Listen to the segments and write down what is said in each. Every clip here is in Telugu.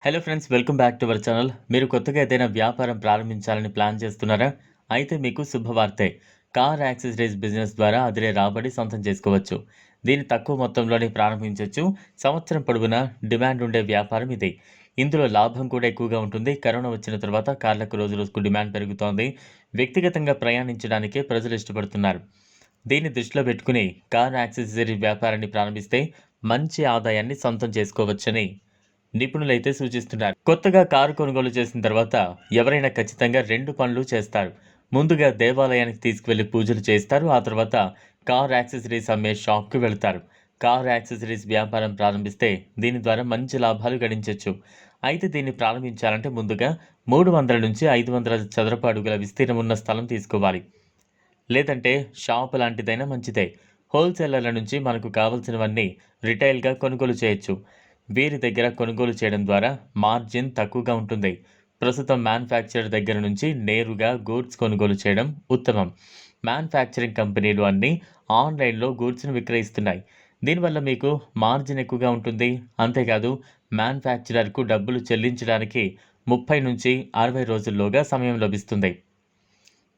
Hello friends, welcome back to our channel. మీరు కొత్తగా ఏదైనా వ్యాపారం ప్రారంభించాలని ప్లాన్ చేస్తున్నారా? అయితే మీకు శుభవార్తే. కార్ యాక్సెసరీస్ బిజినెస్ ద్వారా అదిరే రాబడి సొంతం చేసుకోవచ్చు. దీన్ని తక్కువ మొత్తంలోనే ప్రారంభించొచ్చు. సంవత్సరం పొడవునా డిమాండ్ ఉండే వ్యాపారం ఇది. ఇందులో లాభం కూడా ఎక్కువగా ఉంటుంది. కరోనా వచ్చిన తర్వాత కార్లకు రోజు రోజుకు డిమాండ్ పెరుగుతోంది. వ్యక్తిగతంగా ప్రయాణించడానికే ప్రజలు ఇష్టపడుతున్నారు. దీన్ని దృష్టిలో పెట్టుకుని కార్ యాక్సెసరీ వ్యాపారాన్ని ప్రారంభిస్తే మంచి ఆదాయాన్ని సొంతం చేసుకోవచ్చని నిపుణులైతే సూచిస్తున్నారు. కొత్తగా కారు కొనుగోలు చేసిన తర్వాత ఎవరైనా ఖచ్చితంగా 2 పనులు చేస్తారు. ముందుగా దేవాలయానికి తీసుకువెళ్లి పూజలు చేస్తారు. ఆ తర్వాత కార్ యాక్సెసరీస్ అమ్మే షాప్‌కి వెళ్తారు. కార్ యాక్సెసరీస్ వ్యాపారం ప్రారంభిస్తే దీని ద్వారా మంచి లాభాలు గడించొచ్చు. అయితే దీన్ని ప్రారంభించాలంటే ముందుగా 300 నుంచి 500 చదరపు అడుగుల విస్తీర్ణం ఉన్న స్థలం తీసుకోవాలి. లేదంటే షాప్ లాంటిదైనా మంచిదే. హోల్‌సేలర్ల నుంచి మనకు కావాల్సినవన్నీ రిటైల్‌గా కొనుగోలు చేయొచ్చు. వీరి దగ్గర కొనుగోలు చేయడం ద్వారా మార్జిన్ తక్కువగా ఉంటుంది. ప్రస్తుతం మ్యానుఫ్యాక్చరర్ దగ్గర నుంచి నేరుగా గూడ్స్ కొనుగోలు చేయడం ఉత్తమం. మ్యానుఫ్యాక్చరింగ్ కంపెనీలు అన్నీ ఆన్‌లైన్‌లో గూడ్స్‌ను విక్రయిస్తున్నాయి. దీనివల్ల మీకు మార్జిన్ ఎక్కువగా ఉంటుంది. అంతేకాదు మ్యానుఫ్యాక్చరర్‌కు డబ్బులు చెల్లించడానికి 30 నుంచి 60 రోజుల్లోగా సమయం లభిస్తుంది.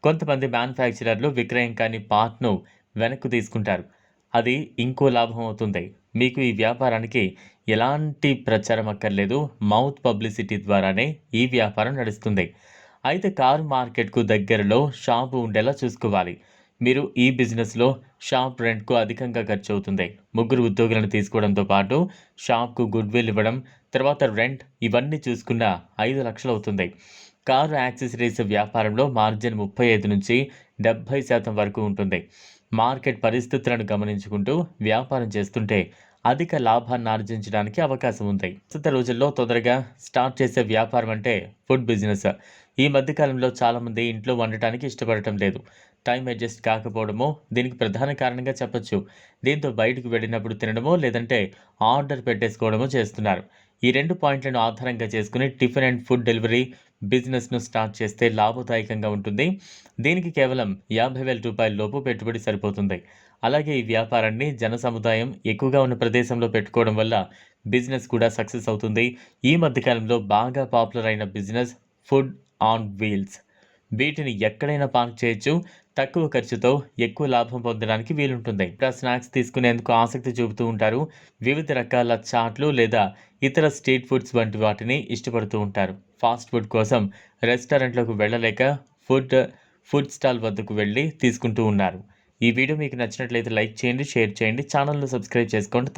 కొంతమంది మ్యానుఫ్యాక్చరర్లు విక్రయం కాని పార్ట్‌ను వెనక్కు తీసుకుంటారు. అది ఇంకో లాభం అవుతుంది. మీకు ఈ వ్యాపారానికి ఎలాంటి ప్రచారం అక్కర్లేదు. మౌత్ పబ్లిసిటీ ద్వారానే ఈ వ్యాపారం నడుస్తుంది. అయితే కారు మార్కెట్‌కు దగ్గరలో షాపు ఉండేలా చూసుకోవాలి. మీరు ఈ బిజినెస్‌లో షాప్ రెంట్‌కు అధికంగా ఖర్చవుతుంది. ముగ్గురు ఉద్యోగులను తీసుకోవడంతో పాటు షాప్‌కు గుడ్‌విల్ ఇవ్వడం, తర్వాత రెంట్ ఇవన్నీ చూసుకున్న 5,00,000 అవుతుంది. కారు యాక్సెసరీస్ వ్యాపారంలో మార్జిన్ 35-70% వరకు ఉంటుంది. మార్కెట్ పరిస్థితులను గమనించుకుంటూ వ్యాపారం చేస్తుంటే అధిక లాభాన్ని ఆర్జించడానికి అవకాశం ఉంది. ప్రస్తుత రోజుల్లో తొందరగా స్టార్ట్ చేసే వ్యాపారం అంటే ఫుడ్ బిజినెస్. ఈ మధ్య కాలంలో చాలామంది ఇంట్లో వండటానికి ఇష్టపడటం లేదు. టైం అడ్జస్ట్ కాకపోవడమో దీనికి ప్రధాన కారణంగా చెప్పొచ్చు. దీంతో బయటకు వెళ్ళినప్పుడు తినడమో లేదంటే ఆర్డర్ పెట్టేసుకోవడమో చేస్తున్నారు. ఈ 2 పాయింట్లను ఆధారంగా చేసుకుని టిఫిన్ అండ్ ఫుడ్ డెలివరీ బిజినెస్‌ను స్టార్ట్ చేస్తే లాభదాయకంగా ఉంటుంది. దీనికి కేవలం రూ. 50,000 లోపు పెట్టుబడి సరిపోతుంది. అలాగే ఈ వ్యాపారాన్ని జనసముదాయం ఎక్కువగా ఉన్న ప్రదేశంలో పెట్టుకోవడం వల్ల బిజినెస్ కూడా సక్సెస్ అవుతుంది. ఈ మధ్య కాలంలో బాగా పాపులర్ అయిన బిజినెస్ ఫుడ్ ఆన్ వీల్స్. వీటిని ఎక్కడైనా పార్క్ చేయొచ్చు. తక్కువ ఖర్చుతో ఎక్కువ లాభం పొందడానికి వీలుంటుంది. ఇంకా స్నాక్స్ తీసుకునేందుకు ఆసక్తి చూపుతూ ఉంటారు. వివిధ రకాల చాట్లు లేదా ఇతర స్ట్రీట్ ఫుడ్స్ వంటి వాటిని ఇష్టపడుతూ ఉంటారు. ఫాస్ట్ ఫుడ్ కోసం రెస్టారెంట్‌లకు వెళ్ళలేక ఫుడ్ స్టాల్ వద్దకు వెళ్లి తీసుకుంటూ ఉన్నారు. ఈ వీడియో మీకు నచ్చినట్లయితే లైక్ చేయండి, షేర్ చేయండి, ఛానల్‌ను సబ్స్క్రైబ్ చేసుకోండి.